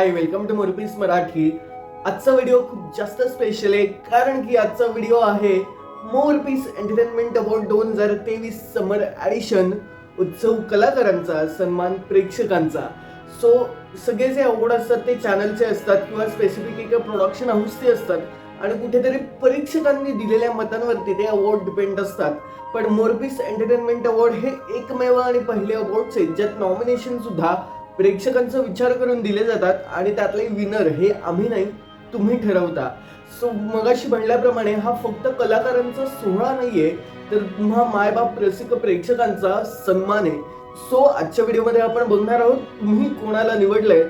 High, welcome to Morpis Marathi. आजचा व्हिडिओ खूप जास्त स्पेशल आहे कारण की आजचा व्हिडिओ आहे मोरपीस एंटरटेनमेंट अवॉर्ड 2023 समर एडिशन उत्सव कलाकारांचा सन्मान प्रेक्षकांचा। सो सगळे जे अवॉर्ड असतात ते चॅनलचे असतात किंवा स्पेसिफिक एका प्रोडक्शन हाऊसचे असतात आणि कुठेतरी परीक्षकांनी दिलेल्या मतांवरती ते अवॉर्ड डिपेंड असतात। पण मोरपीस एंटरटेनमेंट अवॉर्ड हे एकमेव आणि पहिले अवॉर्ड्स आहेत ज्यात नॉमिनेशन सुद्धा प्रेक्षकांचा विचार करून दिले जातात आणि त्यातले विनर हे आम्ही नाही, तुम्ही ठरवता। सो मगाशी म्हणल्याप्रमाणे हा फक्त कलाकारांचा सोहळा नाहीये, तर तुम्हा मायबाप रसिक प्रेक्षकांचा सन्मान आहे। सो आजच्या व्हिडिओमध्ये आपण बघणार आहोत तुम्ही कोणाला निवडलंय।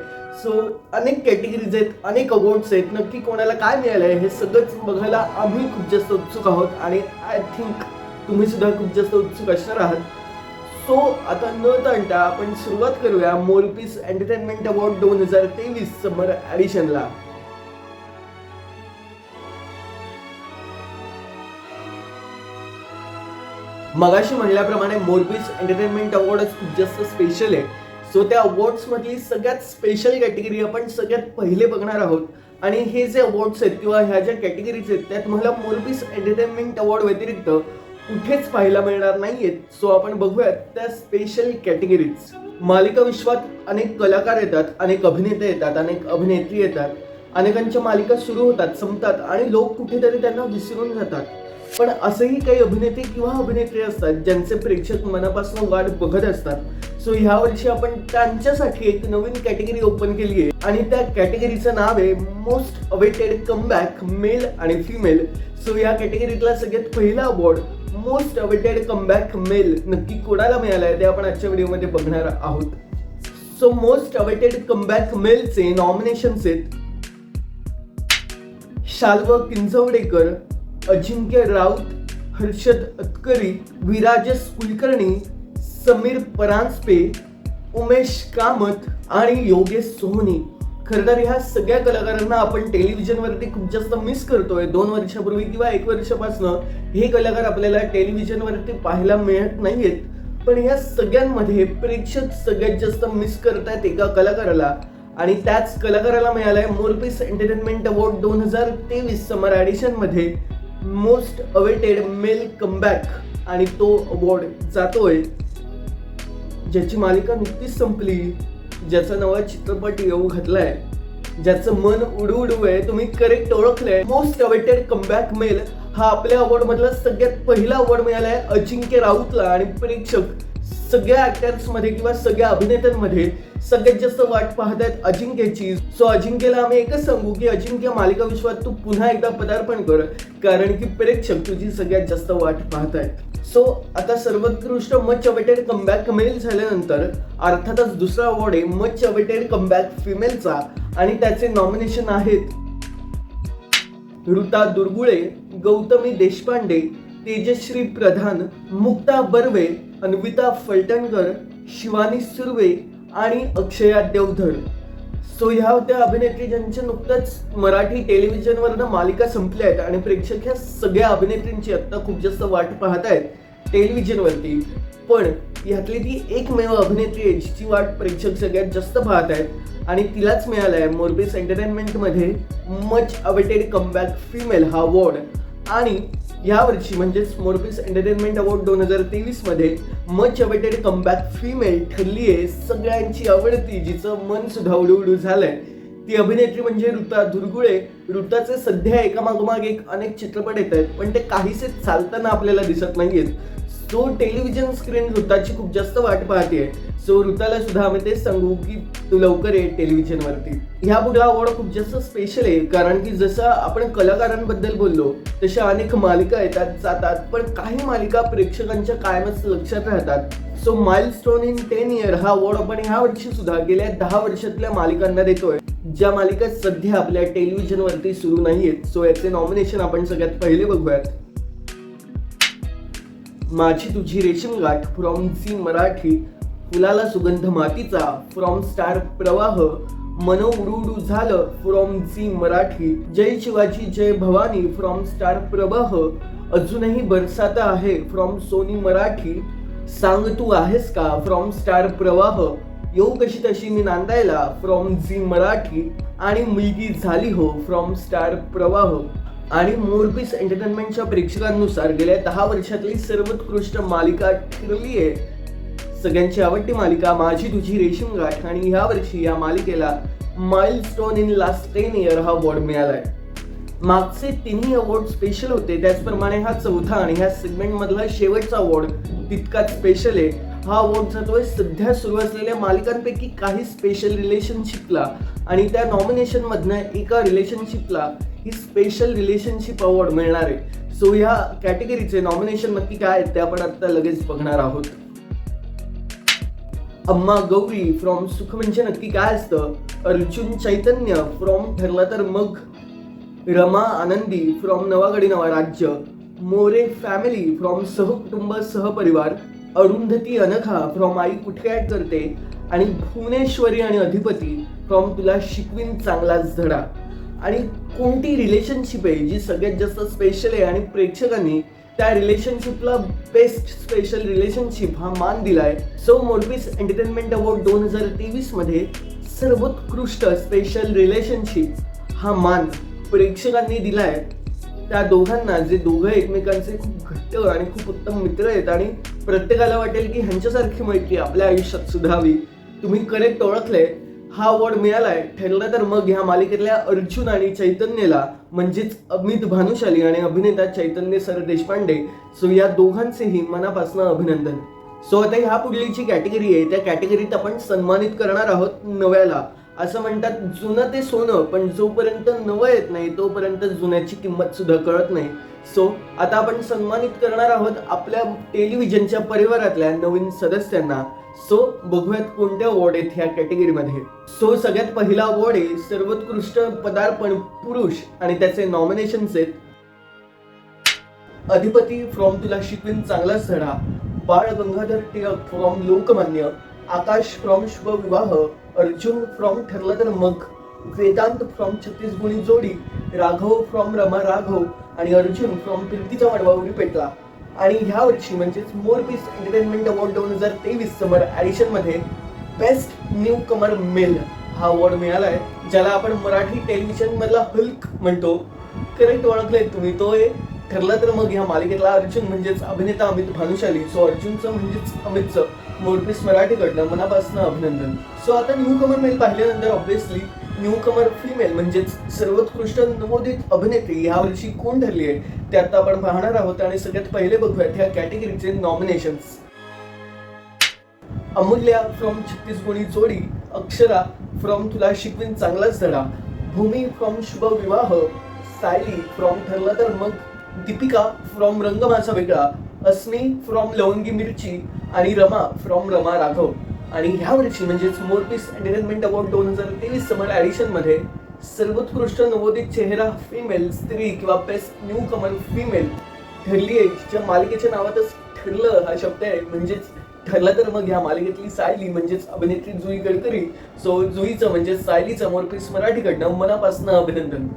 सो अनेक कॅटेगरीज आहेत, अनेक अवॉर्ड्स आहेत, नक्की कोणाला काय मिळालंय हे सगळंच बघायला आम्ही खूप जास्त उत्सुक आहोत आणि आय थिंक तुम्ही सुद्धा खूप जास्त उत्सुक असणार आहात। सो आता न ताणता आपण सुरुवात करूया मोरपीस एंटरटेनमेंट अवॉर्ड 2023 समर एडिशनला। मगाशी म्हणल्याप्रमाणे मोरपीस एंटरटेनमेंट अवॉर्ड खूप जास्त स्पेशल आहे। सो त्या अवॉर्ड्स मधली सगळ्यात स्पेशल कॅटेगरी आपण सगळ्यात पहिले बघणार आहोत आणि हे जे अवॉर्ड्स आहेत किंवा ह्या ज्या कॅटेगरीज आहेत त्या तुम्हाला मोरपीस एंटरटेनमेंट अवॉर्ड व्यतिरिक्त कुठेच पाहायला मिळणार नाहीयेत। सो आपण बघूयात त्या स्पेशल कॅटेगरीज। मालिका विश्वात अनेक कलाकार येतात, अनेक अभिनेते येतात, अनेक अभिनेत्री येतात, अनेकांच्या मालिका सुरू होतात, संपतात आणि लोक कुठेतरी त्यांना विसरून जातात। पण असेही काही अभिनेते किंवा अभिनेत्री असतात ज्यांचे प्रेक्षक मनापासून वाट बघत असतात। सो ह्या वर्षी आपण त्यांच्यासाठी एक नवीन कॅटेगरी ओपन केली आहे आणि त्या कॅटेगरीचं नाव आहे मोस्ट अवेटेड कमबॅक मेल आणि फिमेल। सो या कॅटेगरीतला सगळ्यात पहिला award most awaited comeback male नक्की कोणाला मिळालाय ते आपण आजच्या व्हिडिओमध्ये बघणार आहोत। सो मोस्ट अवेटेड कमबॅक मेलचे नॉमिनेशन्स आहेत शाल्व किंजवडेकर, अजिंक्य राऊत, हर्षद अतकरी, विराजस कुलकर्णी, समीर परांजपे, उमेश कामत आणि योगेश सोहनी। खरं तर ह्या सगळ्या कलाकारांना आपण टेलिव्हिजनवरती खूप जास्त मिस करतोय। 2 वर्षापूर्वी किंवा 1 वर्षापासून हे कलाकार आपल्याला टेलिव्हिजनवरती पाहायला मिळत नाहीयेत। पण ह्या सगळ्यांमध्ये प्रेक्षक सगळ्यात जास्त मिस करतायत एका कलाकाराला आणि त्याच कलाकाराला मिळालाय मोरपीस एंटरटेनमेंट अवॉर्ड 2023 समर एडिशन मध्ये मोस्ट अवेटेड मेल कमबॅक आणि तो अवॉर्ड जातोय ज्याची मालिका नुकतीच संपली, ज्याचा नवा चित्रपट येऊ घातलाय, ज्याचं मन उडू उडू आहे। तुम्ही करेक्ट ओळखलंय। मोस्ट अवेटेड कमबॅक मेल हा आपल्या अवॉर्ड मधला सगळ्यात पहिला अवॉर्ड मिळालाय अजिंक्य राऊतला आणि प्रेक्षक सगळ्या ऍक्टर्स मध्ये किंवा सगळ्या अभिनेत्यांमध्ये सगळ्यात जास्त वाट पाहतायत अजिंक्यची। सो अजिंक्यला आम्ही एकच सांगू की अजिंक्य मालिका विश्वात तू पुन्हा एकदा पदार्पण कर कारण की प्रेक्षक तुझी सगळ्यात जास्त वाट पाहतायत। सो आता सर्वोत्कृष्ट मच अवेटेड कमबॅक मेल झाल्यानंतर अर्थातच दुसरा अवॉर्ड आहे मच अवेटेड कमबॅक फिमेलचा आणि त्याचे नॉमिनेशन आहेत ऋता दुर्गुळे, गौतमी देशपांडे, तेजश्री प्रधान, मुक्ता बर्वे, अन्विता फलटणकर, शिवानी सुर्वे आणि अक्षया देवधर। सो ह्या होत्या अभिनेत्री ज्यांच्या नुकतंच मराठी टेलिव्हिजनवरनं मालिका संपल्या आहेत आणि प्रेक्षक ह्या सगळ्या अभिनेत्रींची आता खूप जास्त वाट पाहतायत टेलिव्हिजनवरती। पण ह्यातली ती एकमेव अभिनेत्री आहे जिची वाट प्रेक्षक सगळ्यात जास्त पाहत आहेत आणि तिलाच मिळालाय मोरपीस एंटरटेनमेंट मध्ये मच अवेटेड कमबॅक फिमेल हा अवॉर्ड। आणि या वर्षी म्हणजेच मोरपीस एंटरटेनमेंट अवॉर्ड 2023 मध्ये मच अवेटेड कमबॅक फिमेल ठरली आहे सगळ्यांची आवडती, जिचं मन सुद्धा उडू झालंय। ती अभिनेत्री म्हणजे ऋता दुर्गुळे। ऋताचे सध्या एकामागोमाग एक अनेक चित्रपट येत आहेत पण ते काहीसे चालताना आपल्याला दिसत नाहीयेत। सो टेलिव्हिजन स्क्रीन ऋताची खूप जास्त वाट पाहते। सो ऋताला सुद्धा आम्ही तेच सांगू की तू लवकर ये टेलिव्हिजनवरती। ह्या पुढला अवॉर्ड खूप जास्त स्पेशल आहे कारण की जसं आपण कलाकारांबद्दल बोललो तशा अनेक मालिका येतात जातात पण काही मालिका प्रेक्षकांच्या कायमच लक्षात राहतात। सो माइलस्टोन इन 10 इयर हा अवॉर्ड आपण ह्या वर्षी सुद्धा गेल्या 10 वर्षातल्या मालिकांना देतोय ज्या मालिका सध्या आपल्या टेलिव्हिजनवरती सुरू नाहीयेत। सो याचे नॉमिनेशन आपण सगळ्यात पहिले बघूयात। माझी तुझी रेशीमगाठ फ्रॉम झी मराठी, फुलाला सुगंध मातीचा फ्रॉम स्टार प्रवाह, मन Udu Udu Jhala from Zee Marathi, Jai Shivaji Jai Bhavani from Star Pravah, Ajunahi बरसात आहे फ्रॉम सोनी मराठी, सांग तू आहेस का फ्रॉम स्टार प्रवाह, येऊ कशी तशी मी नांदायला फ्रॉम झी मराठी आणि मुलगी झाली हो फ्रॉम स्टार प्रवाह. आणि मोरपीस एंटरटेनमेंटच्या प्रेक्षकांनुसार गेल्या 10 वर्षातली सर्वोत्कृष्ट मालिका ठरली आहे. सगळ्यांची आवडती मालिका माझी तुझी रेशीम गाठ. आणि ह्या वर्षी या मालिकेला माइलस्टोन इन लास्ट 10 इयर हा अवॉर्ड मिळालाय. मागचे तिन्ही अवॉर्ड स्पेशल होते, त्याचप्रमाणे हा चौथा आणि ह्या सेगमेंट मधला शेवटचा अवॉर्ड तितकाच स्पेशल आहे. हा अवॉर्ड जातोय सध्या सुरू असलेल्या मालिकांपैकी काही स्पेशल रिलेशनशिपला आणि त्या नॉमिनेशन मधनं एका रिलेशनशिपला ही स्पेशल रिलेशनशिप अवॉर्ड मिळणार आहे. सो ह्या कॅटेगरीचे नॉमिनेशन नक्की काय आहेत ते आपण आता लगेच बघणार आहोत. अम्मा गौरी फ्रॉम सुख म्हणजे नक्की काय असतं, अर्जुन चैतन्य फ्रॉम ठरला तर मग, रमा आनंदी फ्रॉम नवागडी नवा राज्य, मोरे फॅमिली फ्रॉम सहकुटुंब सहपरिवार, अरुंधती अनघा फ्रॉम आई कुठे ॲड करते आणि भुवनेश्वरी आणि अधिपती फ्रॉम तुला शिकवीन चांगलाच धडा. आणि कोणती रिलेशनशिप आहे जी सगळ्यात जास्त स्पेशल आहे आणि प्रेक्षकांनी त्या रिलेशनशिपला बेस्ट स्पेशल रिलेशनशिप हा मान दिलाय. सो मोरपीस एंटरटेनमेंट अवॉर्ड 2023 मध्ये सर्वोत्कृष्ट स्पेशल रिलेशनशिप हा मान प्रेक्षकांनी दिलाय त्या दोघांना, जे दोघं एकमेकांचे खूप घट्ट आणि खूप उत्तम मित्र आहेत आणि प्रत्येकाला वाटेल की ह्यांच्यासारखी मैत्री आपल्या आयुष्यात सुधावी. तुम्ही करेक्ट ओळखले, हा अवॉर्ड मिळालाय ठरलं तर मग ह्या मालिकेतल्या अर्जुन आणि चैतन्यला, म्हणजेच अमित भानुशाली आणि अभिनेता चैतन्य सर देशपांडे. सो या दोघांचेही मनापासून अभिनंदन. सो आता ह्या पुढली जी कॅटेगरी आहे त्या कॅटेगरीत आपण सन्मानित करणार आहोत नव्याला. असं म्हणतात जुनं ते सोनं, पण जोपर्यंत नवं येत नाही तोपर्यंत जुन्याची किंमत सुद्धा कळत नाही. सो आता आपण सन्मानित करणार आहोत आपल्या टेलिव्हिजनच्या परिवारातल्या नवीन सदस्यांना. सो बघूयात कोणत्या अवॉर्ड आहेत ह्या कॅटेगरीमध्ये. सो सगळ्यात पहिला अवॉर्ड आहे सर्वोत्कृष्ट पदार्पण पुरुष आणि त्याचे नॉमिनेशन्स आहेत अधिपती फ्रॉम तुला शिकवीन चांगलाच धडा, Bal Gangadhar Tilak from Lokmanya, Akash from शुभ विवाह, अर्जुन फ्रॉम ठरलं तर मग, वेदांत फ्रॉम 36 गुणी जोडी, राघव फ्रॉम रमा राघव आणि अर्जुन फ्रॉम प्रीतीचा वाडवा उरी पेटला. आणि ह्या वर्षी म्हणजेच मोरपीस एंटरटेनमेंट अवॉर्ड 2023 समर ॲडिशन मध्ये बेस्ट न्यू कमर मेल हा अवॉर्ड मिळालाय, ज्याला आपण मराठी टेलिव्हिजन मधला हल्क म्हणतो. करेक्ट ओळखलंय तुम्ही, तो आहे ठरला तर मग ह्या मालिकेतला अर्जुन म्हणजेच अभिनेता अमित भानुशाली. सो अर्जुनचं म्हणजेच अमितचं मोरपीस मराठीकडनं मनापासून अभिनंदन. सो आता न्यू कमर मेल पाहिल्यानंतर ऑब्व्हियसली न्यू कमर फिमेल म्हणजेच सर्वोत्कृष्ट नवोदित अभिनेत्री यावर्षी कोण ठरली आहे ते आता आपण पाहणार आहोत. आणि सगळ्यात पहिले बघूयात ह्या कॅटेगरीचे नॉमिनेशन्स. अमूल्या फ्रॉम 36 गुणी जोडी, अक्षरा फ्रॉम तुला शिकवीन चांगलाच धडा, भूमी फ्रॉम शुभ विवाह, सायली फ्रॉम ठरला तर मग, दीपिका फ्रॉम रंग माझा वेगळा, अस्मी फ्रॉम लवंगी मिरची आणि रमा फ्रॉम रमा राघव. आणि ह्या वर्षी म्हणजेच मोरपीस एंटरटेनमेंट अवॉर्ड 2023 समर ॲडिशन मध्ये सर्वोत्कृष्ट नवोदित चेहरा फिमेल स्त्री किंवा बेस्ट न्यू कमर फिमेल ठरली आहे, ज्या मालिकेच्या नावातच ठरलं हा शब्द आहे. म्हणजेच ठरला तर मग ह्या मालिकेतली सायली म्हणजेच अभिनेत्री जुई गडकरी. सो जुईचं म्हणजेच सायलीचं मोरपीस मराठीकडनं मनापासून अभिनंदन.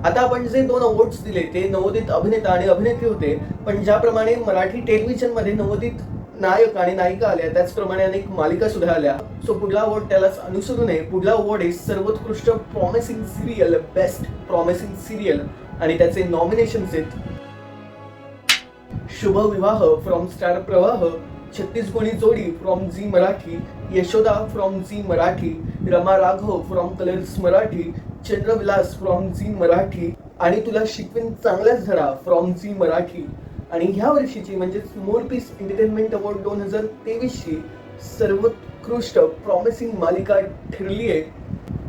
आता आपण जे 2 अवॉर्ड्स दिले ते नवोदित अभिनेता आणि अभिनेत्री होते, पण ज्याप्रमाणे मराठी टेलिव्हिजन मध्ये नवोदित नायक आणि नायिका आल्या त्याचप्रमाणे अनेक मालिका सुद्धा आल्या. सो पुढला अवॉर्ड त्यालाच अनुसरून आहे. पुढला अवॉर्ड आहे सर्वोत्कृष्ट promising serial, best promising serial आणि त्याचे नॉमिनेशन्स आहेत शुभ विवाह फ्रॉम स्टार प्रवाह, 36 Guni Jodi from Zee Marathi, Yashoda from Zee Marathi, Rama Raghav from Colors Marathi, Chandravilas from Zee Marathi आणि तुला शिकवीन चांगलाच धडा फ्रॉम झी मराठी. आणि ह्या वर्षीची म्हणजेच मोरपीस एंटरटेनमेंट अवॉर्ड 2023 ची सर्वोत्कृष्ट प्रॉमिसिंग मालिका ठरली आहे.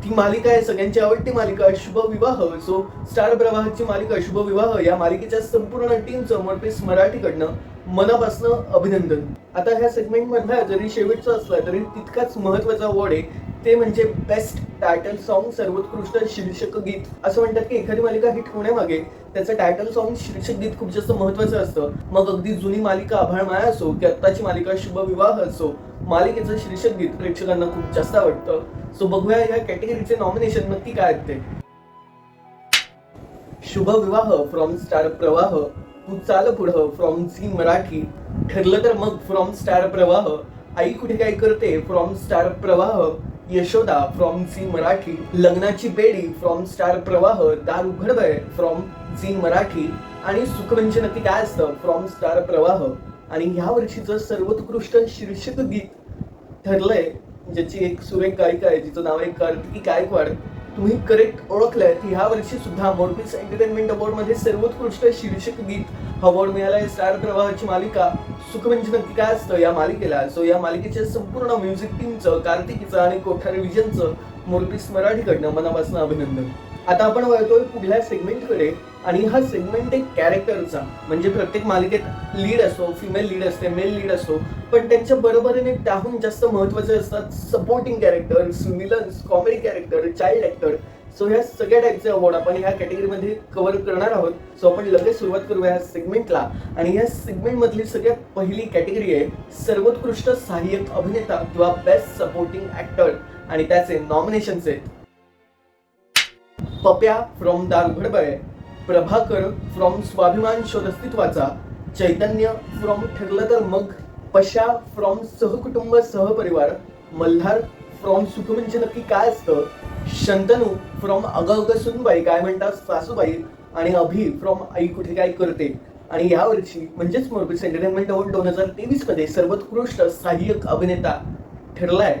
ती मालिका आहे सगळ्यांची आवडती मालिका शुभ विवाह. सो स्टार प्रवाहाची मालिका शुभ विवाह या मालिकेच्या संपूर्ण टीमचं मोरपीस मराठीकडनं मनापासून अभिनंदन. आता ह्या सेगमेंट मधला जरी शेवटचा असला तरी तितकाच महत्वाचा अवॉर्ड आहे, ते म्हणजे बेस्ट टायटल सॉन्ग, सर्वोत्कृष्ट शीर्षक गीत. असं म्हणतात की एखादी मालिका हिट होण्यामागे त्याचं टायटल सॉन्ग, शीर्षक गीत खूप जास्त महत्वाचं असतं. मग अगदी जुनी मालिका आभाळ माया असो की आत्ताची मालिका शुभ विवाह असो, मालिकेचं शीर्षक गीत प्रेक्षकांना खूप जास्त आवडतं. सो बघूया या कॅटेगरीचे नॉमिनेशन नक्की काय आहेत ते. शुभ विवाह फ्रॉम स्टार प्रवाह, तू चाल पुढं फ्रॉम झी मराठी, ठरलं तर मग फ्रॉम स्टार प्रवाह, आई कुठे काय करते फ्रॉम स्टार प्रवाह, यशोदा फ्रॉम झी मराठी, लग्नाची बेडी फ्रॉम स्टार प्रवाह, दार उघडबय फ्रॉम झी मराठी आणि सुख म्हणजे नक्की काय असतं फ्रॉम स्टार प्रवाह. आणि ह्या वर्षीचं सर्वोत्कृष्ट शीर्षक गीत ठरलंय, ज्याची एक सुरेख गायिका आहे जिचं नाव आहे कार्तिकी गायकवाड. तुम्ही करेक्ट ओळखलंय की ह्या वर्षी सुद्धा मोरपीस एंटरटेनमेंट अवॉर्ड मध्ये सर्वोत्कृष्ट शीर्षक गीत अवॉर्ड मिळालाय स्टार प्रवाहाची मालिका सुख म्हणजे नक्की काय असतं या मालिकेला. सो या मालिकेच्या संपूर्ण म्युझिक टीमचं, कार्तिकीचं आणि कोठारे विजनचं मोरपीस मराठीकडनं मनापासून अभिनंदन. आता आपण वळतोय पुढल्या सेगमेंटकडे आणि हा सेगमेंट एक कॅरेक्टरचा, म्हणजे प्रत्येक मालिकेत लीड असतो, फिमेल लीड असते, मेल लीड असतो, पण त्यांच्या बरोबरीने त्याहून जास्त महत्वाचे असतात supporting characters, villains, comedy character, child actor. So ह्या सगळ्या टाईपचे अवॉर्ड आपण ह्या कॅटेगरीमध्ये कव्हर करणार आहोत. सो आपण लगेच सुरुवात करूया ह्या सेगमेंटला. आणि या सेगमेंट मधली सगळ्यात पहिली कॅटेगरी आहे सर्वोत्कृष्ट सहाय्यक अभिनेता किंवा बेस्ट सपोर्टिंग ऍक्टर आणि त्याचे नॉमिनेशन्स आहेत. पप्या फ्रॉम दार उघडबय, प्रभाकर फ्रॉम स्वाभिमान शोध अस्तित्वाचा, चैतन्य फ्रॉम ठरलं तर मग, पशा फ्रॉम सहकुटुंब सहपरिवार, मल्हार फ्रॉम सुख म्हणजे नक्की काय असतं, शंतनू फ्रॉम अगं सुनबाई काय म्हणतात सासूबाई आणि अभि फ्रॉम आई कुठे काय करते. आणि या वर्षी म्हणजेच मोरपीस एंटरटेनमेंट अवॉर्ड 2023 मध्ये सर्वोत्कृष्ट सहाय्यक अभिनेता ठरलाय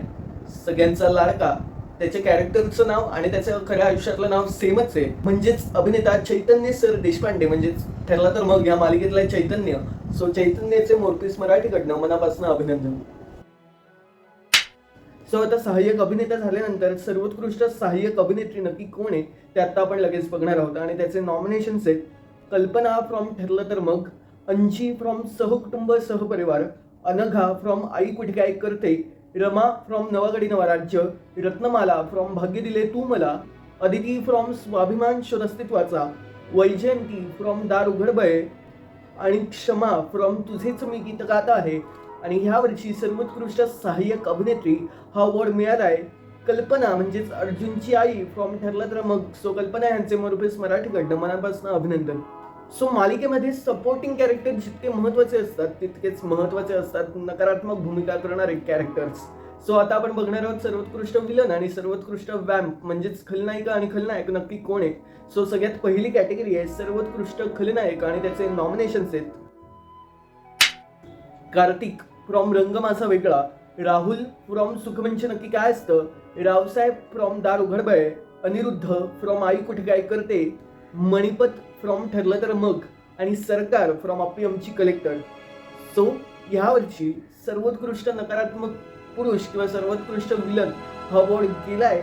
सगळ्यांचा लाडका. त्याच्या कॅरेक्टरचं नाव आणि त्याच्या खऱ्या आयुष्यातलं नाव सेमच आहे, म्हणजेच अभिनेता चैतन्य सर देशपांडे, म्हणजेच ठरला तर मग या मालिकेतला चैतन्य. सो चैतन्याचे मोरपीस मराठीकडनं मनापासून अभिनंदन. सो आता सहाय्यक अभिनेता झाल्यानंतर सर्वोत्कृष्ट सहाय्यक अभिनेत्री नक्की कोण आहे ते आता आपण लगेच बघणार आहोत. आणि त्याचे नॉमिनेशन्स आहेत कल्पना फ्रॉम ठरलं तर मग, अंशी फ्रॉम सहकुटुंब सहपरिवार, अनघा फ्रॉम आई कुठे काय करते, रमा फ्रॉम नवागडी नवा राज्य, रत्नमाला फ्रॉम भाग्य दिले तू मला, अदिती फ्रॉम स्वाभिमान शोध अस्तित्वाचा, वैजयंती फ्रॉम दार उघडबय आणि क्षमा फ्रॉम तुझेच मी गीत गात आहे. आणि ह्या वर्षी सर्वोत्कृष्ट सहाय्यक अभिनेत्री हा अवॉर्ड मिळालाय कल्पना म्हणजेच अर्जुनची आई फ्रॉम ठरलं तर मग. सो कल्पना यांचे मोरपीस मराठीकडनं मनापासून अभिनंदन. सो मालिकेमध्ये सपोर्टिंग कॅरेक्टर जितके महत्वाचे असतात तितकेच महत्वाचे असतात नकारात्मक भूमिका करणारे कॅरेक्टर्स. सो आता आपण बघणार आहोत सर्वोत्कृष्ट विलन आणि सर्वोत्कृष्ट वॅम्प म्हणजेच खलनायिका आणि खलनायक नक्की कोण आहे. सो सगळ्यात पहिली कॅटेगरी आहे सर्वोत्कृष्ट खलनायक आणि त्याचे नॉमिनेशन्स आहेत कार्तिक फ्रॉम रंग माझा वेगळा, राहुल फ्रॉम सुख म्हणजे नक्की काय असतं, रावसाहेब फ्रॉम दार उघडबय, अनिरुद्ध फ्रॉम आई कुठे काय करते, मणिपत फ्रॉम ठरलं तर मग आणि सरकार फ्रॉम आपली आमची कलेक्टर. सो ह्या वर्षी सर्वोत्कृष्ट नकारात्मक पुरुष किंवा सर्वोत्कृष्ट विलन हा अवॉर्ड गेलाय,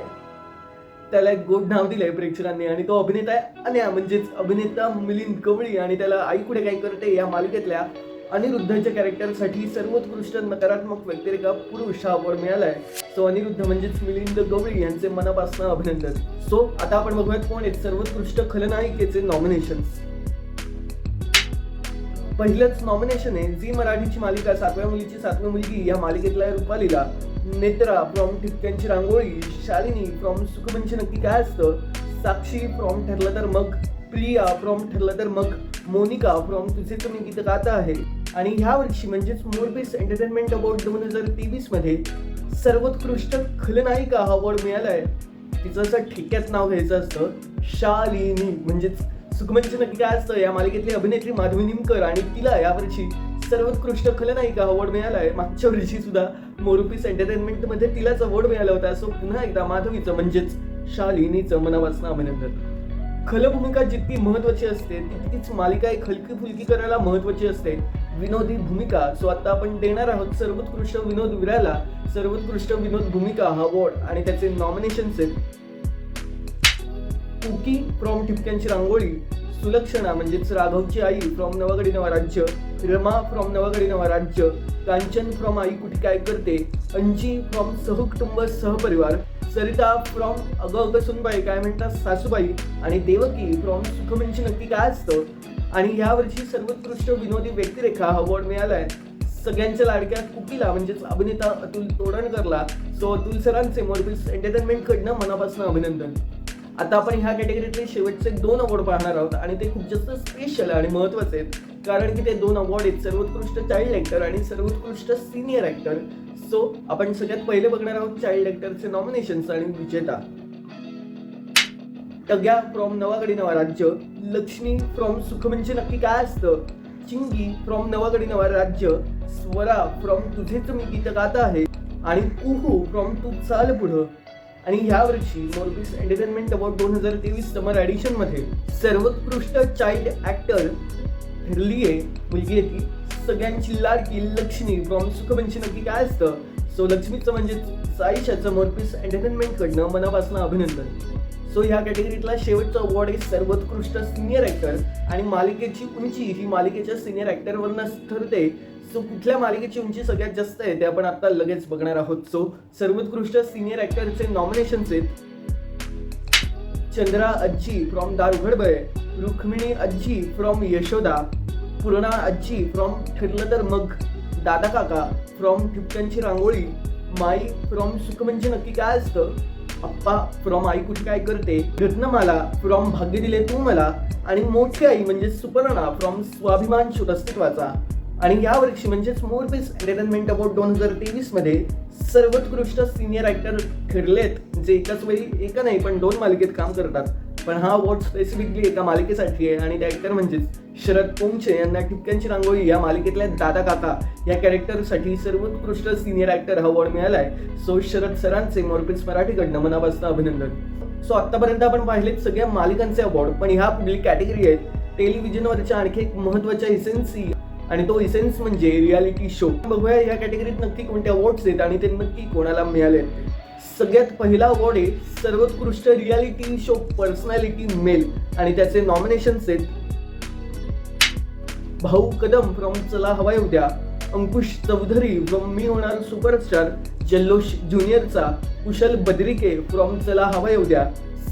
त्याला एक गोड नाव दिलंय प्रेक्षकांनी आणि तो अभिनेता आहे अन्या म्हणजेच अभिनेता मिलिंद गवळी. आणि त्याला आई कुठे काय करते या मालिकेतल्या अनिरुद्धच्या कॅरेक्टरसाठी सर्वोत्कृष्ट नकारात्मक व्यक्तिरेखा पुरुष हा अवॉर्ड मिळालाय. सो अनिरुद्ध म्हणजेच मिलिंद गवळी यांचे मनापासून अभिनंदन. सो आता आपण बघूयात कोण आहेत सर्वोत्कृष्ट खलनायिकेचे नॉमिनेशन्स. पहिलंच नॉमिनेशन आहे झी मराठीची मालिका सातव्या मुलीची सातवी मुलगी या मालिकेतल्या रुपालीला, नेत्रा फ्रॉम ठिपक्यांची रांगोळी, शालिनी फ्रॉम सुख म्हणजे नक्की काय असतं, साक्षी फ्रॉम ठरलं तर मग, प्रिया फ्रॉम ठरलं तर मग, मोनिका फ्रॉम तुझेच मी गीत गाता आहे. आणि ह्या वर्षी म्हणजेच मोरपीस एंटरटेनमेंट अवॉर्ड 2023 मध्ये सर्वोत्कृष्ट खलनायिका हा अवॉर्ड मिळालाय. तिचं असं ठेक्यात नाव घ्यायचं असतं शालिनी, म्हणजेच सुख म्हणजे नक्की काय असतं या मालिकेतली अभिनेत्री माधवी निमकर आणि तिला यावर्षी सर्वोत्कृष्ट खलनायिका अवॉर्ड मिळालाय. मागच्या वर्षी सुद्धा मोरपीस एंटरटेनमेंट मध्ये तिलाच अवॉर्ड मिळाला होता. सो पुन्हा एकदा माधवीचं म्हणजेच शालिनीचं मनापासून अभिनंदन. खलभूमिका जितकी महत्वाची असते तितकीच मालिका एक हलकी फुलकी करायला महत्वाची असते, विनोदी भूमिका. सो आता आपण देणार आहोत सर्वोत्कृष्ट विनोद वीराला सर्वोत्कृष्ट विनोद भूमिका हा अवॉर्ड आणि त्याचे नॉमिनेशन्स आहेत कुकी फ्रॉम ठिपक्यांची रांगोळी, सुलक्षणा म्हणजेच राघवची आई फ्रॉम नवागडी नवा राज्य, रमा फ्रॉम नवागडी नवा राज्य, कांचन फ्रॉम आई कुठे काय करते, अंजी फ्रॉम सहकुटुंब सहपरिवार, सरिता फ्रॉम अगं सुनबाई काय म्हणतात सासूबाई आणि देवकी फ्रॉम सुख म्हणजे नक्की काय असतं. आणि ह्या वर्षी सर्वोत्कृष्ट विनोदी व्यक्तिरेखा हा अवॉर्ड मिळालाय सगळ्यांच्या लाडक्या कुकीला म्हणजेच अभिनेता अतुल तोडणकरला. सो अतुल सरांचे मोरपीस एंटरटेनमेंट कडनं मनापासून अभिनंदन. आता आपण ह्या कॅटेगरीतले शेवटचे 2 अवॉर्ड पाहणार आहोत आणि ते खूप जास्त स्पेशल आणि महत्त्वाचे आहेत, कारण की ते 2 अवॉर्ड आहेत, सर्वोत्कृष्ट चाइल्ड ॲक्टर आणि सर्वोत्कृष्ट सिनियर ॲक्टर. सो आपण सगळ्यात पहिले बघणार आहोत चाइल्ड ॲक्टरचे नॉमिनेशन्स आणि विजेता. टग्या फ्रॉम नवागडी नवा राज्य, लक्ष्मी फ्रॉम सुख म्हणजे नक्की काय असतं, चिंगी फ्रॉम नवागडी नवा राज्य, स्वरा फ्रॉम तुझेच मी गीत गात आहे आणि कुहू फ्रॉम तू चाल पुढं. आणि ह्या वर्षी Morpees entertainment award 2023 summer edition मध्ये सर्वोत्कृष्ट चाइल्ड ॲक्टर ठरली आहे मुलगी आहे ती सगळ्यांची लाडकी लक्ष्मी फ्रॉम सुख म्हणजे नक्की काय असतं. सो लक्ष्मीचं म्हणजे साईशाचं मोरपीस एंटरटेनमेंट कडनं मनापासून अभिनंदन. सो ह्या कॅटेगरीतला शेवटचा अवॉर्ड आहे सर्वोत्कृष्ट सिनियर ॲक्टर आणि मालिकेची उंची ही मालिकेच्या सिनियर ॲक्टरवरनं ठरते. सो कुठल्या मालिकेची उंची सगळ्यात जास्त आहे ते आपण आता लगेच बघणार आहोत. सो सर्वोत्कृष्ट सिनियर ॲक्टरचे नॉमिनेशन्स आहेत Chandra Ajji from Darugadbay, Rukmini Ajji from Yashoda, Purna Ajji from Tharla Tar मग, दादा काका फ्रॉम ठिपक्यांची रांगोळी, माई फ्रॉम सुख म्हणजे नक्की काय असतं, अप्पा फ्रॉम आई कुठे काय करते, रत्नमाला फ्रॉम भाग्य दिले तू मला आणि मोठी आई म्हणजे सुपर्णा फ्रॉम स्वाभिमान शोध अस्तित्वाचा. आणि या वर्षी म्हणजेच मोरपीस एंटरटेनमेंट अवॉर्ड 2023 मध्ये सर्वोत्कृष्ट सिनियर ॲक्टर ठरलेत जे एकाच वेळी एका नाही पण 2 मालिकेत काम करतात. पण हा अवॉर्ड स्पेसिफिकली एका मालिकेसाठी आहे आणि ते ॲक्टर म्हणजेच शरद पोंक्षे यांना ठिपक्यांची रांगोळी या मालिकेतल्या दादा काका या कॅरेक्टरसाठी सर्वोत्कृष्ट सिनियर ॲक्टर हा अवॉर्ड मिळाला आहे. सो शरद सरांचे मोरपीस मराठीकडनं मनापासून अभिनंदन. सो आत्तापर्यंत आपण पाहिलेत सगळ्या मालिकांचे अवॉर्ड, पण ह्या पुढली कॅटेगरी आहेत टेलिव्हिजनवरच्या आणखी एक महत्त्वाच्या इसेन्सी आणि तो इसेन्स म्हणजे रियालिटी शो. बघूया या कॅटेगरीत नक्की कोणते अवॉर्ड्स आहेत आणि ते नक्की कोणाला मिळाले. सगळ्यात पहिला अवॉर्ड आहे सर्वोत्कृष्ट रियालिटी शो पर्सनॅलिटी मेल आणि त्याचे नॉमिनेशन्स आहेत भाऊ कदम फ्रॉम चला हवा उद्या, अंकुश चौधरी फ्रॉम मी होणार सुपरस्टार, जल्लोष ज्युनियरचा, कुशल बद्रिके फ्रॉम चला हवा उद्या,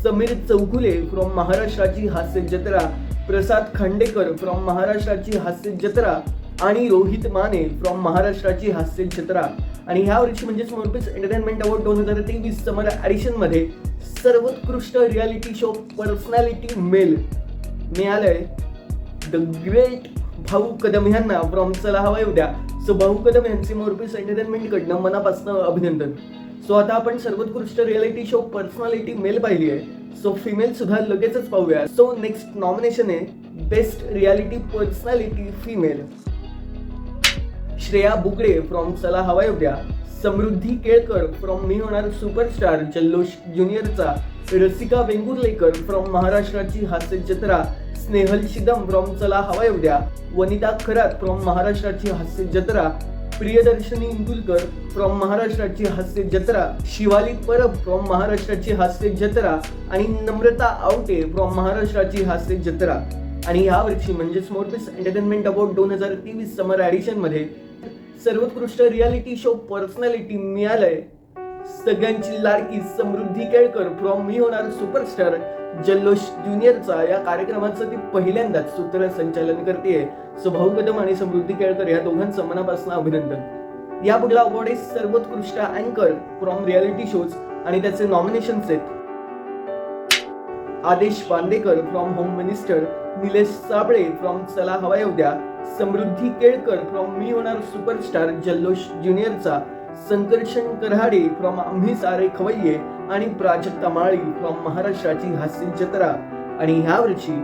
समीर चौगुले फ्रॉम महाराष्ट्राची हास्य जत्रा, प्रसाद खांडेकर फ्रॉम महाराष्ट्राची हास्य जत्रा आणि रोहित माने फ्रॉम महाराष्ट्राची हास्य जत्रा. आणि ह्या वर्षी म्हणजेच Morpeesh entertainment award 2023 summer edition मध्ये सर्वोत्कृष्ट रियालिटी शो पर्सनॅलिटी मेल मिळालंय द ग्रेट भाऊ कदम यांना फ्रॉम चला हवा उद्या. सो भाऊ कदम यांचे मोरपीस एंटरटेनमेंट कडनं मनापासून अभिनंदन. सो आता आपण सर्वोत्कृष्ट रियालिटी शो पर्सनॅलिटी मेल पाहिली आहे. सो फिमेल सुद्धा लगेचच पाहूया. सो नेक्स्ट नॉमिनेशन आहे best reality personality female. Shreya Bugade from चला हवा उद्या, समृद्धी केळकर फ्रॉम मी होणार सुपरस्टार जल्लोष ज्युनियरचा, रसिका वेंगुर्लेकर फ्रॉम महाराष्ट्राची हास्य जत्रा, स्नेहल शिदम फ्रॉम चला हवा उद्या, वनिता खरात फ्रॉम महाराष्ट्राची हास्य जत्रा, प्रियदर्शनी इंदुलकर फ्रॉम महाराष्ट्राची हास्य जत्रा, शिवाली परब फ्रॉम महाराष्ट्राची हास्य जत्रा आणि नम्रता आवटे फ्रॉम महाराष्ट्राची हास्य जत्रा. आणि ह्या वर्षी म्हणजेच Morpeesh entertainment award 2023 summer edition मध्ये सर्वोत्कृष्ट रियालिटी शो पर्सनॅलिटी मिळालंय सगळ्यांची लाडकी समृद्धी केळकर फ्रॉम मी होणार सुपरस्टार जल्लोष ज्युनियरचा. या कार्यक्रमाचं ती पहिल्यांदाच सूत्रसंचालन करते. सो भाऊ कदम आणि समृद्धी केळकर या दोघांचं मनापासून अभिनंदन. या पुढला अवॉर्ड आहे सर्वोत्कृष्ट अँकर फ्रॉम रियालिटी शोज आणि त्याचे नॉमिनेशन्स आहेत आदेश Bandekar from home minister, Nilesh Sable from चला हवा उद्या, समृद्धी केळकर फ्रॉम मी होणार सुपरस्टार जल्लोष ज्युनियरचा, संकर्षण करहाडे फ्रॉम आम्ही सारे खवय्ये आणि प्राजक्ता माळी फ्रॉम महाराष्ट्राची हास्य जत्रा. आणि ह्या वर्षी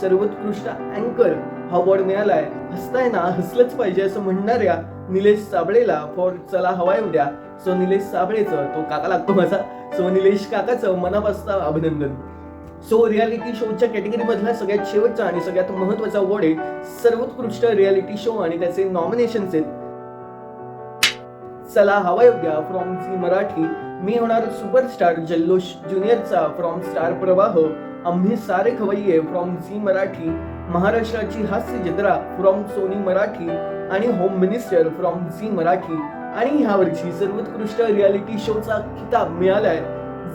सर्वोत्कृष्ट अँकर हा अवॉर्ड मिळालाय हसताय ना हसलंच पाहिजे असं म्हणणाऱ्या निलेश साबळेला फॉर चला हवा उद्या. सो निलेश साबळेचं तो काका लागतो माझा. सो निलेश काकाचं मनापासून अभिनंदन. सो रियालिटी शोच्या कॅटेगरी मधला सगळ्यात शेवटचा आणि सगळ्यात महत्त्वाचा अवॉर्ड आहे सर्वोत्कृष्ट रियालिटी शो आणि त्याचे नॉमिनेशन्स आहेत चला हवा उद्या फ्रॉम झी मराठी, मी होणार सुपरस्टार जल्लोष ज्युनियरचा फ्रॉम स्टार प्रवाह, आम्ही सारे खवय्ये फ्रॉम झी मराठी, महाराष्ट्राची हास्य जत्रा फ्रॉम सोनी मराठी आणि home minister from Zee Marathi. आणि ह्या वर्षी सर्वोत्कृष्ट रियालिटी शोचा खिताब मिळालाय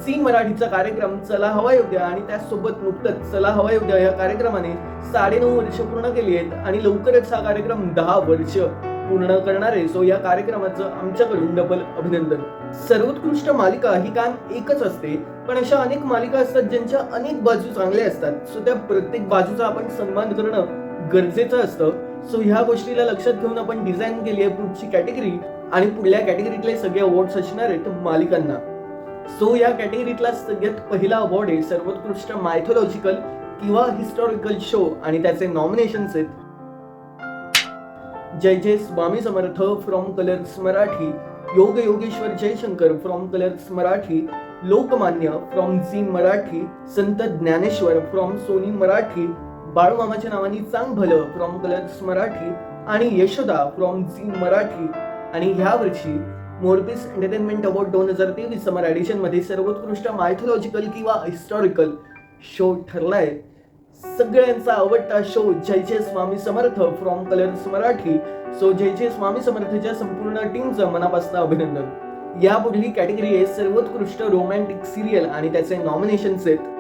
झी मराठीचा कार्यक्रम चला हवा उद्या आणि त्यासोबत नुकतंच चला हवा उद्या या कार्यक्रमाने 9.5 वर्ष पूर्ण केली आहेत आणि लवकरच हा कार्यक्रम 10 वर्ष पूर्ण करणारे सो या कार्यक्रमाचं आमच्याकडून डबल अभिनंदन. सर्वोत्कृष्ट मालिका ही काम एकच असते, पण अशा अनेक मालिका असतात ज्यांच्या अनेक बाजू चांगल्या असतात. सो त्या प्रत्येक बाजूचा आपण सन्मान करणं गरजेचं असतं. सो ह्या गोष्टीला लक्षात घेऊन आपण डिझाईन केली आहे पुढची कॅटेगरी आणि पुढल्या कॅटेगरीतले सगळे अवॉर्ड्स असणार आहेत मालिकांना. सो या कॅटेगरीतला सगळ्यात पहिला अवॉर्ड आहे सर्वोत्कृष्ट मायथॉलॉजिकल किंवा हिस्टॉरिकल शो आणि त्याचे नॉमिनेशन्स आहेत जय जय Swami Samarth from Colors Marathi, Yog Yogeshwar Jaishankar from Colors Marathi, Lokmanya from Zee Marathi, Sant Dnyaneshwar from Sony Marathi, बाळूमामाच्या नावानी चांग भलं फ्रॉम कलर्स मराठी आणि यशोदा फ्रॉम झी मराठी. आणि ह्या वर्षी Morpees entertainment award 2023 summer edition मध्ये सर्वोत्कृष्ट मायथॉलॉजिकल किंवा हिस्टॉरिकल शो ठरलाय सगळ्यांचा आवडता show Jay Jai Swami Samarth from Colors Marathi. So जय जय स्वामी समर्थच्या संपूर्ण टीमचं मनापासून अभिनंदन. या पुढली कॅटेगरी आहे सर्वोत्कृष्ट रोमॅन्टिक सिरियल आणि त्याचे नॉमिनेशन्स आहेत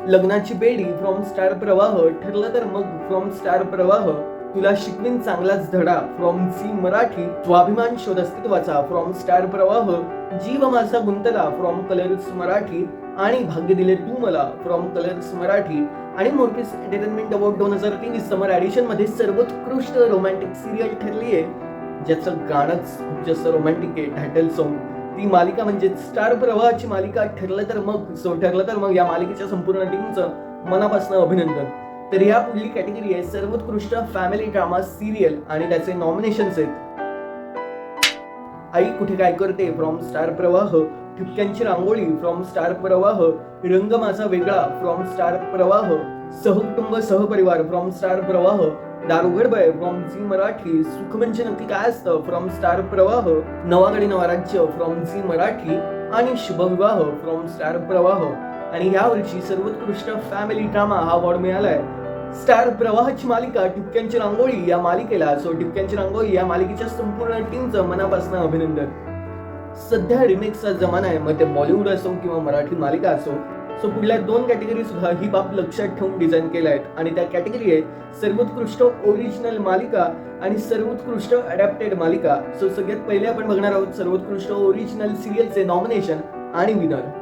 लग्नाची बेडी फ्रॉम स्टार प्रवाह, ठरलं तर मग फ्रॉम स्टार प्रवाह, तुला शिकवीन चांगलाच धडा फ्रॉम झी मराठी, स्वाभिमान शोध अस्तित्वाचा फ्रॉम स्टार प्रवाह, जीव माझा गुंतला फ्रॉम कलर्स मराठी आणि भाग्य दिले तू मला फ्रॉम कलर्स मराठी. आणि मोरपीस एंटरटेनमेंट अवॉर्ड 2023 समर एडिशन मध्ये सर्वोत्कृष्ट रोमॅन्टिक सिरियल ठरली आहे ज्याचं गाणंच खूप जास्त रोमॅन्टिक आहे, टायटल सॉन्ग. ती मालिका म्हणजे स्टार प्रवाहाची मालिका ठरलं तर मग या मालिकेच्या संपूर्ण टीमचं मनापासून अभिनंदन. तर या पुढली कॅटेगरी आहे सर्वोत्कृष्ट फॅमिली ड्रामा सिरियल आणि त्याचे नॉमिनेशन्स आहेत आई कुठे काय करते फ्रॉम स्टार प्रवाह, ठिपक्यांची रांगोळी फ्रॉम स्टार प्रवाह, रंग माझा वेगळा फ्रॉम स्टार प्रवाह, सहकुटुंब सहपरिवार फ्रॉम स्टार प्रवाह, दारुगडबय फ्रॉम झी मराठी, सुख म्हणजे नक्की काय असतं फ्रॉम स्टार प्रवाह, नवागडी नवा राज्य फ्रॉम झी मराठी आणि शुभविवाह फ्रॉम स्टार प्रवाह. आणि या वर्षी सर्वोत्कृष्ट फॅमिली ड्रामा हा अवॉर्ड मिळालाय स्टार प्रवाहाची मालिका ठिपक्यांची रांगोळी या मालिकेला. सो ठिपक्यांची रांगोळी या मालिकेच्या संपूर्ण टीमचं मनापासून अभिनंदन. सध्या रिमेक्सचा जमाना आहे, मग ते बॉलिवूड असो किंवा मराठी मालिका असो. सो पुढल्या 2 कॅटेगरी सुद्धा ही बाब लक्षात ठेवून डिझाईन केल्या आहेत आणि त्या कॅटेगरी आहे सर्वोत्कृष्ट ओरिजिनल मालिका आणि सर्वोत्कृष्ट अडॅप्टेड मालिका. सो सगळ्यात पहिले आपण बघणार आहोत सर्वोत्कृष्ट ओरिजिनल सिरियलचे नॉमिनेशन आणि विनर.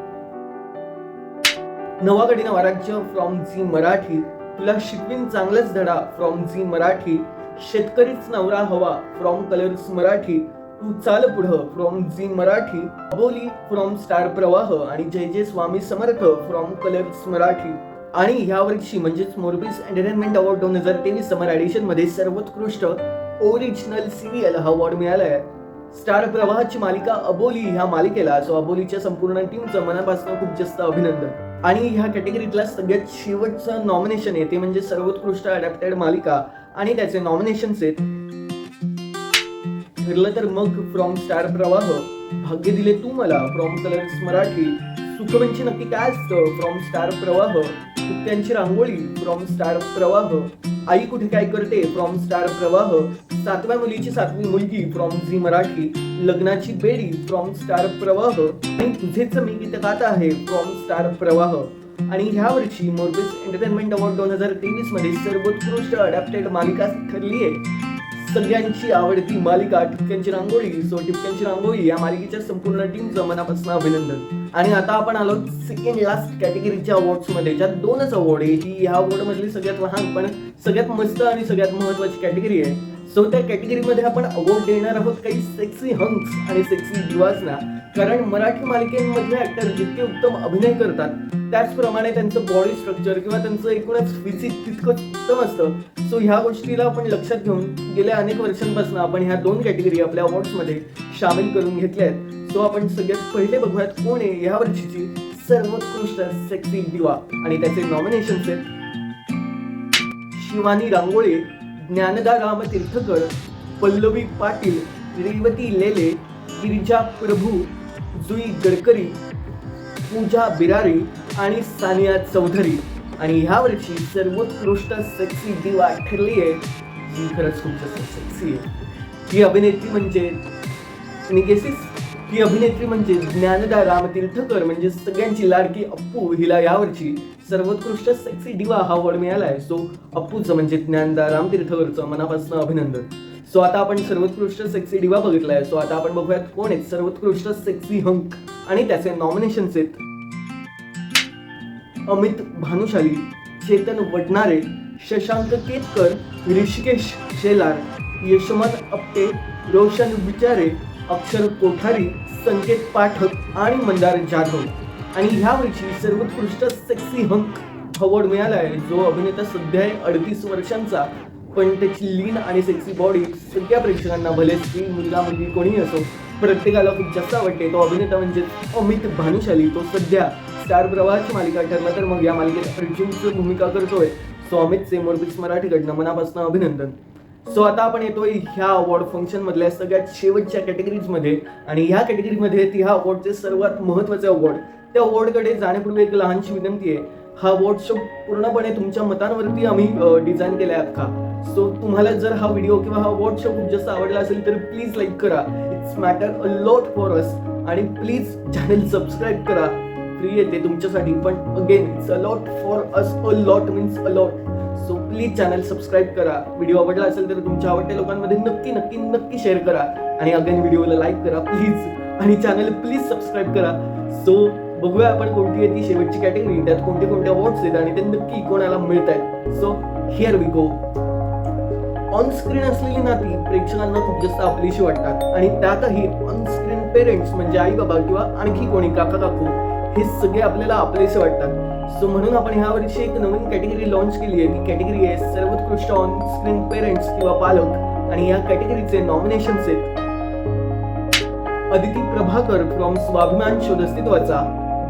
नवागडी नवा राज्य फ्रॉम झी मराठी, तुला शिकवीन चांगलाच धडा फ्रॉम झी मराठी, शेतकरीच नवरा हवा from Colors Marathi, Tu Chal Pudha from Zee Marathi, Aboli from Star Pravah आणि जय जय स्वामी समर्थ फ्रॉम कलर्स मराठी. आणि ह्या वर्षी म्हणजेच Morpeesh entertainment award 2023 summer edition मध्ये सर्वोत्कृष्ट ओरिजिनल सिरियल हा अवॉर्ड मिळालाय स्टार प्रवाहाची मालिका अबोली ह्या मालिकेला. सो अबोलीच्या संपूर्ण टीमचं मनापासून खूप जास्त अभिनंदन. आणि ह्या कॅटेगरीतला सगळ्यात शेवटचं नॉमिनेशन आहे ते म्हणजे सर्वोत्कृष्ट अडॅप्टेड मालिका आणि त्याचे नॉमिनेशन्स आहेत ठरलं तर मग फ्रॉम स्टार प्रवाह, भाग्य दिले तू मला फ्रॉम कलर्स मराठी, सुख म्हणजे नक्की काय असतं फ्रॉम स्टार प्रवाह, ठिपक्यांची रांगोळी फ्रॉम स्टार प्रवाह, आई कुठे काय करते फ्रॉम स्टार प्रवाह, 7व्या मुलीची 7वी मुलगी फ्रॉम झी मराठी, लग्नाची बेडी फ्रॉम स्टार प्रवाह आणि तुझेच मी गीत गात आहे फ्रॉम स्टार प्रवाह. आणि ह्या वर्षी मोरपीस एंटरटेनमेंट अवॉर्ड 2023 मध्ये सर्वोत्कृष्ट अडॅप्टेड मालिका ठरली आहे सगळ्यांची आवडती मालिका ठिपक्यांची रांगोळी. सो ठिपक्यांची रांगोळी या मालिकेच्या संपूर्ण टीमचं मनापासून अभिनंदन. आणि आता आपण आलो सेकंड लास्ट कॅटेगरीच्या अवॉर्ड्स मध्ये, ज्यात 2च अवॉर्ड आहे. ही ह्या अवॉर्ड मधली सगळ्यात लहान पण सगळ्यात मस्त आणि सगळ्यात महत्वाची कॅटेगरी आहे. सो त्या कॅटेगरीमध्ये आपण अवॉर्ड देणार आहोत काही सेक्सी हंक्स आणि सेक्सी दिवाजना, कारण मराठी मालिकेमधले ऍक्टर जितके उत्तम अभिनय करतात त्याचप्रमाणे त्यांचं बॉडी स्ट्रक्चर किंवा त्यांचं एकूणच फिजिक तितकंच उत्तम असतं. सो ह्या गोष्टीला आपण लक्षात घेऊन गेल्या अनेक वर्षांपासून आपण ह्या 2 कॅटेगरी आपल्या अवॉर्ड्समध्ये सामील करून घेतल्या आहेत. सो आपण सगळ्यात पहिले बघूयात कोण आहे ह्या वर्षीची सर्वोत्कृष्ट सेक्सी दिवा आणि त्याचे नॉमिनेशन्स आहेत शिवानी रांगोळे, ज्ञानदा राम तीर्थकर, पल्लवी पाटील, रेवती लेले, गिरिजा प्रभू, जुई गडकरी, पूजा बिरारी आणि सानिया चौधरी. आणि ह्या वर्षी सर्वोत्कृष्ट सेक्सी दिवा ठरली आहे जी खरंच खूप जास्त सेक्सी आहे. ही अभिनेत्री म्हणजे ज्ञानदा राम तीर्थकर, म्हणजे सगळ्यांची लाडकी अप्पू. हिला यावर्षी सर्वोत्कृष्ट सेक्सी दिवा हा अवॉर्ड मिळाला आहे. सो अप्पूचं म्हणजे ज्ञानदा राम तीर्थकरचं मनापासून अभिनंदन. सो आता आपण सर्वोत्कृष्ट सेक्सी डिवा बघितलाय. सो आता आपण बघूयात कोण आहेत सर्वोत्कृष्ट सेक्सी हंक आणि त्याचे नॉमिनेशन्स आहेत. अमित भानुशाली, चेतन वडनारे, शशांक केतकर, ऋषिकेश शेलार, यशमन आपटे, रोशन विचारे, अक्षर कोठारी, संकेत पाठक आणि मंदार जाधव. आणि ह्या वर्षी सर्वोत्कृष्ट सेक्सी हंक अवॉर्ड मिळाला आहे जो अभिनेता सध्या आहे 38 वर्षांचा, पण त्याची लीन आणि सेक्सी बॉडी सगळ्या प्रेक्षकांना भले स्त्री मुलगा मुलगी कोणीही असो प्रत्येकाला खूप जास्त आवडते. तो अभिनेता म्हणजे अमित भानुशाली. तो सध्या स्टार प्रवाहाची मालिका ठरला तर मग या मालिकेत अर्जुनची भूमिका करतोय. सो अमितचे मोरपीस मराठीकडनं मनापासून अभिनंदन. सो आता आपण येतोय ह्या अवॉर्ड फंक्शन मधल्या सगळ्यात शेवटच्या कॅटेगरीज मध्ये. आणि ह्या कॅटेगरीमध्ये ह्या अवॉर्डचे सर्वात महत्त्वाचे अवॉर्ड, त्या अवॉर्डकडे जाण्यापूर्वी एक लहानशी विनंती आहे. हा अवॉर्ड शो पूर्णपणे तुमच्या मतांवरती आम्ही डिझाईन केलाय अख्खा. सो तुम्हाला जर हा व्हिडिओ किंवा हा अवॉर्ड शो खूप जास्त आवडला असेल तर प्लीज लाईक करा. It's matter a lot for us. आणि प्लीज चॅनल सबस्क्राईब करा. फ्री येते तुमच्यासाठी, पण again it's a lot for us. A lot means a lot. So please channel subscribe करा. व्हिडिओ आवडला असेल तर तुमच्या आवडत्या लोकांमध्ये नक्की नक्की नक्की शेअर करा. आणि अगेन व्हिडिओला लाईक करा प्लीज. आणि चॅनल प्लीज सबस्क्राईब करा. सो बघूया आपण कोणती आहे ती शेवटची कॅटेगरी, त्यात कोणते कोणते अवॉर्ड्स आहेत आणि ते नक्की कोणाला मिळत आहेत. So here we go. On screen असलेली नाती प्रेक्षकांना खूप जास्त आपलीशी वाटतात आणि त्यातही ऑन स्क्रीन पेरेंट्स म्हणजे आई बाबा किंवा आणखी कोणी काका काकू हे सगळे आपल्याला आपलेसे वाटतात. सो म्हणून आपण ह्या वर्षी एक नवीन कॅटेगरी लॉन्च केली आहे. ती कॅटेगरी आहे सर्वोत्कृष्ट ऑन स्क्रीन पेरेंट्स किंवा पालक. आणि या कॅटेगरीचे नॉमिनेशन्स आहेत अदिती प्रभाकर फ्रॉम स्वाभिमान शोध अस्तित्वाचा,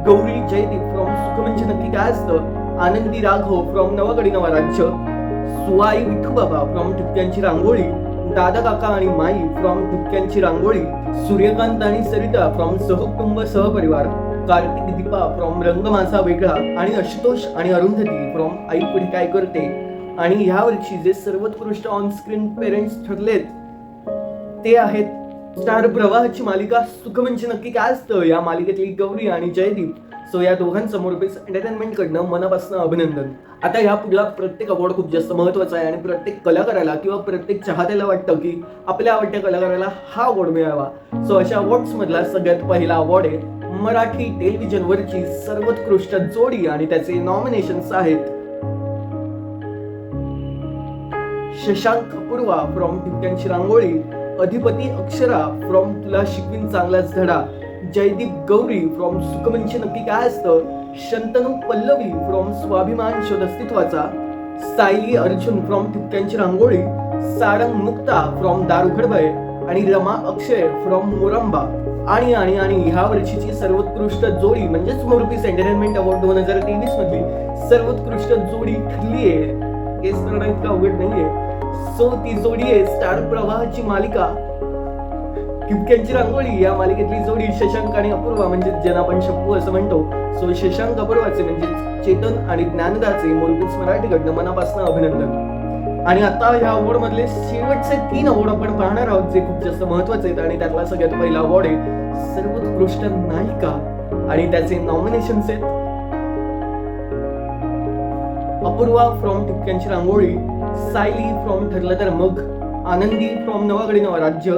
गौरी जयदीप फ्रॉम सुख म्हणजे नक्की काय असतं, आनंदी राघव फ्रॉम नवागडी नवा राज्य, सुवाई विठूबाबा फ्रॉम ठिपक्यांची रांगोळी, दादा काका आणि माई फ्रॉम ठिपक्यांची रांगोळी, सूर्यकांत आणि सरिता फ्रॉम सहकुटुंब सहपरिवार, कार्तिक दीपा फ्रॉम रंग माझा वेगळा आणि आशुतोष आणि अरुंधती फ्रॉम आई पुढे काय करते. आणि ह्या वर्षी जे सर्वोत्कृष्ट ऑन स्क्रीन पेरेंट्स ठरलेत ते आहेत स्टार प्रवाहाची मालिका सुख म्हणजे नक्की काय असतं या मालिकेतली गौरी आणि जयदीप. सो या दोघांचं मोरपीस एंटरटेनमेंट कडनं मनापासून अभिनंदन. आता ह्या पुढला प्रत्येक अवॉर्ड खूप जास्त महत्त्वाचा आहे आणि प्रत्येक कलाकाराला किंवा प्रत्येक चाहत्याला वाटतं की आपल्या आवडत्या कलाकाराला हा अवॉर्ड मिळावा. सो अशा अवॉर्ड्स मधला सगळ्यात पहिला अवॉर्ड आहे मराठी टेलिव्हिजनवरची सर्वोत्कृष्ट जोडी आणि त्याचे नॉमिनेशन्स आहेत शशांक अपूर्वा फ्रॉम ठिपक्यांची रांगोळी, अधिपती अक्षरा फ्रॉम तुला शिकवीन चांगलाच धडा, जयदीप गौरी फ्रॉम सुख म्हणजे नक्की काय असतं, Shantanu Pallavi from Swabhiman Shodh Astitvacha, Sayali Arjun from Thipkyanchi Rangoli, Sarang Mukta from Darughadbay आणि रमा अक्षय फ्रॉम मोरंबा. आणि आणि आणि ह्या वर्षीची सर्वोत्कृष्ट जोडी म्हणजेच मोरपीस एंटरटेनमेंट अवॉर्ड 2023 मधली सर्वोत्कृष्ट जोडी ठरली आहे. केस करणं इतका अवघड नाहीये. सो ती जोडी आहे स्टार प्रवाहाची मालिका ठिपक्यांची रांगोळी या मालिकेतली जोडी शशांक आणि अपूर्वा म्हणजे ज्यांना आपण शप्पू असं म्हणतो. सो शशांक अपूर्वाचे म्हणजे चेतन आणि ज्ञानदाचे मोरपीस मराठीकडनं मनापासून अभिनंदन. आणि आता ह्या अवॉर्ड मधले शेवटचे 3 अवॉर्ड आपण पाहणार आहोत जे खूप जास्त महत्त्वाचे आहेत. आणि त्यातला सगळ्यात पहिला अवॉर्ड आहे सर्वोत्कृष्ट नायिका आणि त्याचे नॉमिनेशन्स आहेत अपूर्वा फ्रॉम ठिपक्यांची रांगोळी, सायली फ्रॉम ठरलं तर मग, आनंदी फ्रॉम नवागडी नवा राज्य,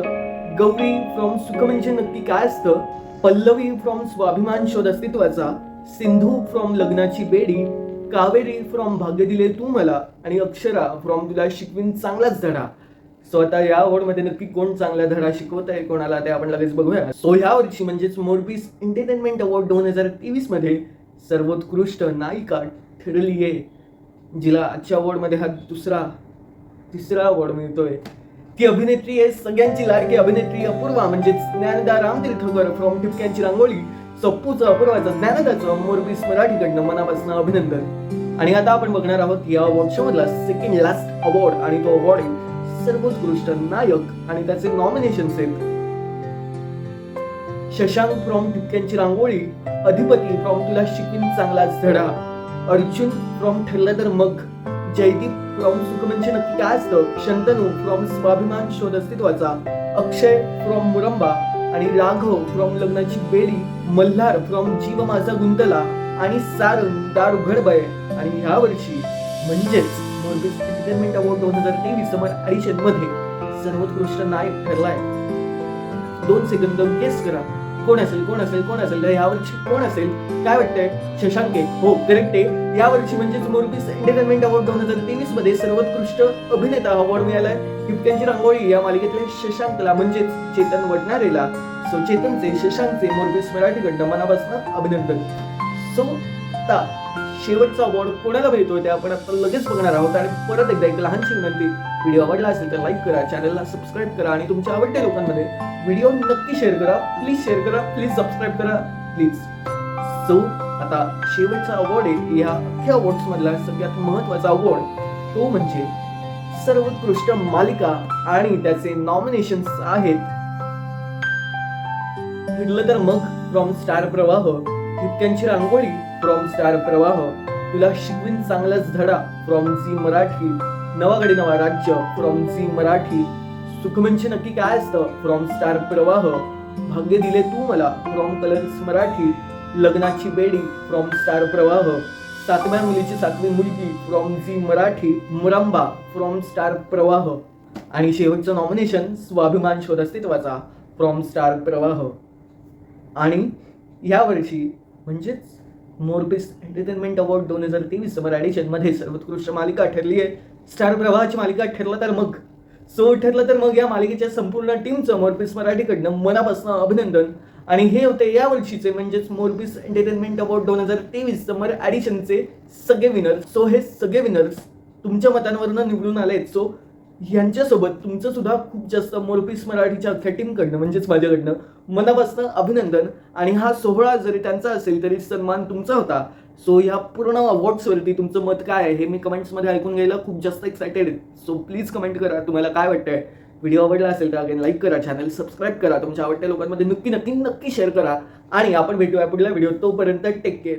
गौरी फ्रॉम सुख म्हणजे नक्की काय असतं, पल्लवी फ्रॉम स्वाभिमान शोध अस्तित्वाचा, सिंधू फ्रॉम लग्नाची बेडी, कावेरी फ्रॉम भाग्य दिले तू मला आणि अक्षरा फ्रॉम तुला शिकवीन चांगलाच धडा. सो आता या अवॉर्ड मध्ये नक्की कोण चांगला धडा शिकवत आहे कोणाला ते आपण लगेच बघूया. सो ह्या वर्षी म्हणजेच मोरपीस एंटरटेनमेंट अवॉर्ड 2023 मध्ये सर्वोत्कृष्ट नायिका ठरली आहे जिला आजच्या अवॉर्ड मध्ये हा तिसरा अवॉर्ड मिळतोय. ती अभिनेत्री आहे सगळ्यांची लाडकी अभिनेत्री अपूर्वा म्हणजेच ज्ञानदा रामतीर्थकर फ्रॉम ठिपक्यांची रांगोळी. सप्पूचं अपूर्वाचं ज्ञानदाचं मोरपीस मराठीकडनं मनापासून अभिनंदन. आणि आता आपण बघणार आहोत या अवॉर्ड शो मधला सेकंड लास्ट अवॉर्ड आणि तो अवॉर्ड आहे सर्वोत्कृष्ट नायक आणि त्याचे नॉमिनेशन्स आहेत Shashank from Thipkyanchi Rangoli, Adhipati from Tula Shikvin चांगलाच धडा, अर्जुन फ्रॉम ठरलं तर मग, जयदीप फ्रॉम सुख म्हणजे नक्की काय असतं, शंतनू फ्रॉम स्वाभिमान शोध अस्तित्वाचा, अक्षय फ्रॉम मुरंबा आणि राघव फ्रॉम लग्नाची बेडी, मल्हार फ्रॉम जीव माझा गुंतला आणि सारंग दार उघडबय. आणि ह्या वर्षी म्हणजेच Morpeesh entertainment award 2023 summer edition मध्ये सर्वोत्कृष्ट नायक ठरलाय. 2 सेकंद गेस करा कोण असेल कोण असेल कोण असेल. यावर्षी कोण असेल काय वाटतंय? शशांक आहे. हो, करेक्ट आहे. यावर्षी म्हणजेच मोरपीस एंटरटेनमेंट अवॉर्ड 2023 मध्ये सर्वोत्कृष्ट अभिनेता अवॉर्ड मिळालाय ठिपक्यांची रांगोळी या मालिकेतल्या शशांकला म्हणजेच चेतन वडनारेला. सो चेतनचे शशांकचे मोरपीस मराठीकडनं मनापासून अभिनंदन. सो आता शेवटचा अवॉर्ड कोणाला मिळतोय ते आपण आता लगेच बघणार आहोत. आणि परत एकदा एक लहानशी विनंती, व्हिडिओ आवडला असेल तर लाईक करा, चॅनलला सबस्क्राईब करा आणि तुमच्या आवडत्या लोकांमध्ये व्हिडिओ नक्की शेअर करा. प्लीज शेअर करा, प्लीज सबस्क्राईब करा, प्लीज. सो आता शेवटचा अवॉर्ड आहे या अख्ख्या अवॉर्ड्स मधला सगळ्यात महत्वाचा अवॉर्ड, तो म्हणजे सर्वोत्कृष्ट मालिका आणि त्याचे नॉमिनेशन्स आहेत. ठरलं तर मग फ्रॉम स्टार प्रवाह, ठिपक्यांची रांगोळी फ्रॉम स्टार प्रवाह, तुला शिकवीन चांगलाच धडा फ्रॉम झी मराठी, नवागडी नवा राज्य फ्रॉम झी मराठी, सुख म्हणजे नक्की काय असतं फ्रॉम स्टार प्रवाह, भाग्य दिले तू मला फ्रॉम कलर्स मराठी, लग्नाची बेडी फ्रॉम स्टार प्रवाह, 7व्या मुलीची 7वी Mulgi from Zee Marathi, Muramba from Star Pravah आणि शेवटचं नॉमिनेशन स्वाभिमान शोध अस्तित्वाचा फ्रॉम स्टार प्रवाह. आणि यावर्षी म्हणजेच Morpeesh entertainment award 2023 summer edition मध्ये सर्वोत्कृष्ट मालिका ठरली आहे स्टार प्रवाहाची मालिका. ठरलं तर मग या मालिकेच्या संपूर्ण टीमचं मोरपीस मराठीकडनं मनापासून अभिनंदन. आणि हे होते या वर्षीचे म्हणजेच मोरपीस एंटरटेनमेंट अवॉर्ड 2023 समर एडिशनचे सगळे विनर्स. सो हे सगळे विनर्स तुमच्या मतांवरनं निवडून आलेत. सो यांच्यासोबत तुमचं सुद्धा खूप जास्त मोरपीस मराठीच्या अख्ख्या टीमकडनं म्हणजेच माझ्याकडनं मनापासून अभिनंदन. आणि हा सोहळा जरी त्यांचा असेल तरी सन्मान तुमचा होता. सो ह्या पूर्ण अवॉर्ड्सवरती तुमचं मत काय आहे हे मी कमेंट्समध्ये ऐकून घ्यायला खूप जास्त एक्सायटेड आहे. सो प्लीज कमेंट करा तुम्हाला काय वाटतंय. व्हिडिओ आवडला असेल तर अगेन लाईक करा, चॅनल सबस्क्राईब करा, तुमच्या आवडत्या लोकांमध्ये नक्की शेअर करा आणि आपण भेटूया पुढल्या व्हिडिओ. तोपर्यंत टेक केअर.